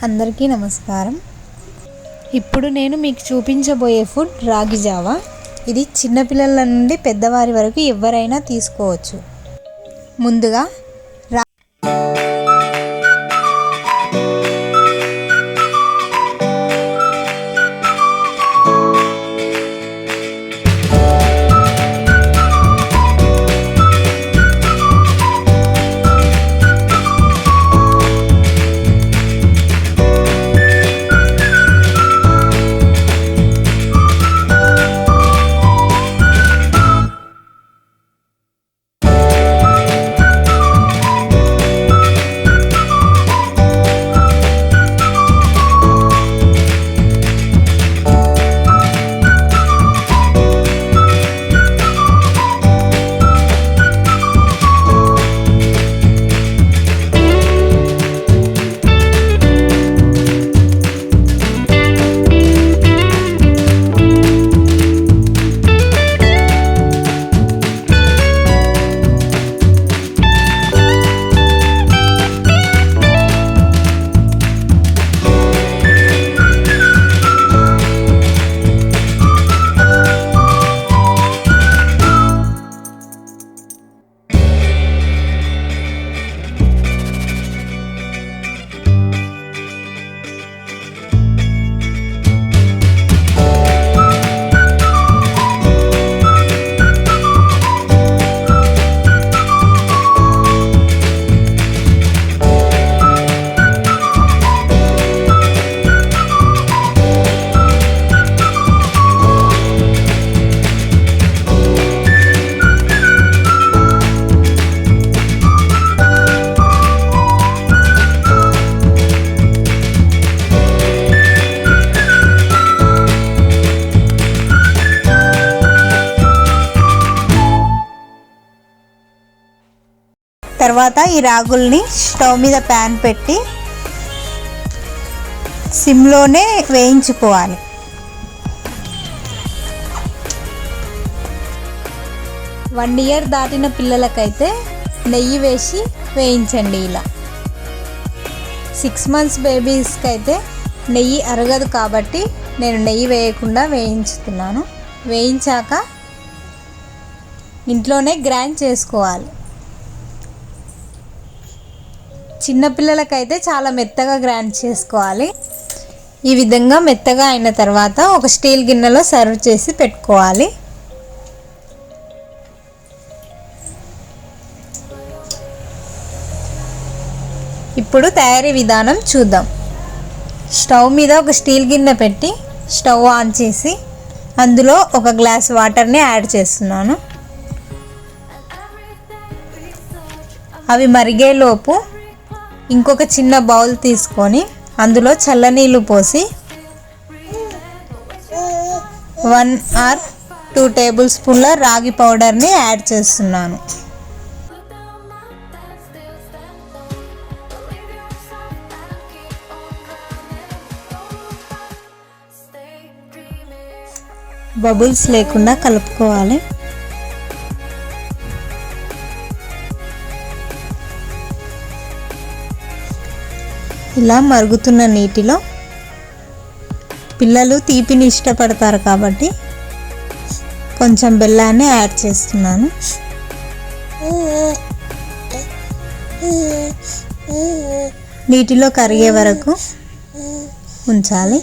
అందరికీ నమస్కారం. ఇప్పుడు నేను మీకు చూపించబోయే ఫుడ్ రాగి జావా. ఇది చిన్నపిల్లల నుండి పెద్దవారి వరకు ఎవరైనా తీసుకోవచ్చు. ముందుగా తర్వాత ఈ రాగుల్ని స్టవ్ మీద ప్యాన్ పెట్టి సిమ్లోనే వేయించుకోవాలి. వన్ ఇయర్ దాటిన పిల్లలకైతే నెయ్యి వేసి వేయించండి. ఇలా 6 months బేబీస్కి అయితే నెయ్యి అరగదు కాబట్టి నేను నెయ్యి వేయకుండా వేయించుతున్నాను. వేయించాక ఇంట్లోనే గ్రైండ్ చేసుకోవాలి. చిన్నపిల్లలకైతే చాలా మెత్తగా గ్రైండ్ చేసుకోవాలి. ఈ విధంగా మెత్తగా అయిన తర్వాత ఒక స్టీల్ గిన్నెలో సర్వ్ చేసి పెట్టుకోవాలి. ఇప్పుడు తయారీ విధానం చూద్దాం. స్టవ్ మీద ఒక స్టీల్ గిన్నె పెట్టి స్టవ్ ఆన్ చేసి అందులో ఒక గ్లాస్ వాటర్ని యాడ్ చేస్తున్నాను. అవి మరిగేలోపు ఇంకొక చిన్న బౌల్ తీసుకొని అందులో చల్లనీళ్ళు పోసి 1 or 2 tablespoons రాగి పౌడర్ని యాడ్ చేస్తున్నాను. బబుల్స్ లేకుండా కలుపుకోవాలి. ఇలా మరుగుతున్న నీటిలో పిల్లలు తీపిని ఇష్టపడతారు కాబట్టి కొంచెం బెల్లాన్ని యాడ్ చేస్తున్నాను. నీటిలో కరిగే వరకు ఉంచాలి.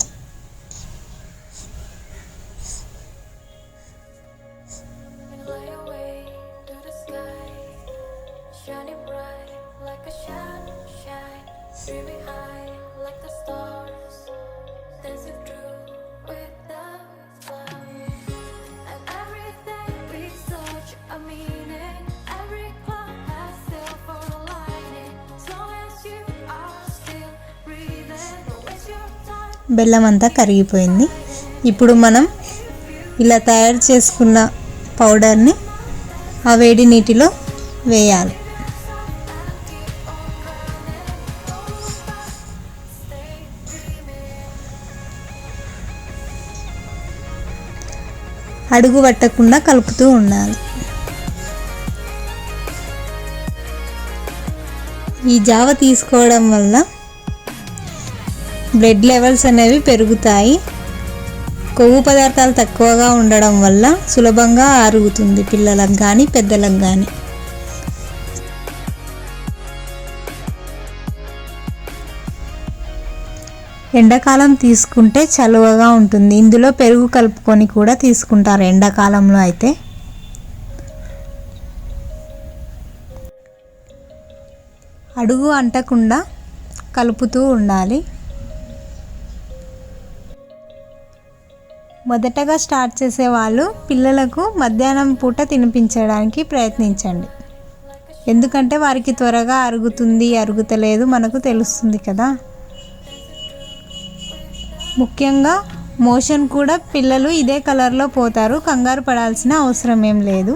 బెల్లం అంతా కరిగిపోయింది. ఇప్పుడు మనం ఇలా తయారు చేసుకున్న పౌడర్ని ఆ వేడి నీటిలో వేయాలి. అడుగు పట్టకుండా కలుపుతూ ఉండాలి. ఈ జావ తీసుకోవడం వల్ల బ్లడ్ లెవెల్స్ అనేవి పెరుగుతాయి. కొవ్వు పదార్థాలు తక్కువగా ఉండడం వల్ల సులభంగా అరుగుతుంది పిల్లలకు కానీ పెద్దలకు కానీ. ఎండాకాలం తీసుకుంటే చలువగా ఉంటుంది. ఇందులో పెరుగు కలుపుకొని కూడా తీసుకుంటారు ఎండాకాలంలో అయితే. అడుగు అంటకుండా కలుపుతూ ఉండాలి. మొదటగా స్టార్ట్ చేసేవాళ్ళు పిల్లలకు మధ్యాహ్నం పూట తినిపించడానికి ప్రయత్నించండి. ఎందుకంటే వారికి త్వరగా అరుగుతుంది అరుగుతలేదు మనకు తెలుస్తుంది కదా. ముఖ్యంగా మోషన్ కూడా పిల్లలు ఇదే కలర్లో పోతారు, కంగారు పడాల్సిన అవసరం ఏం లేదు.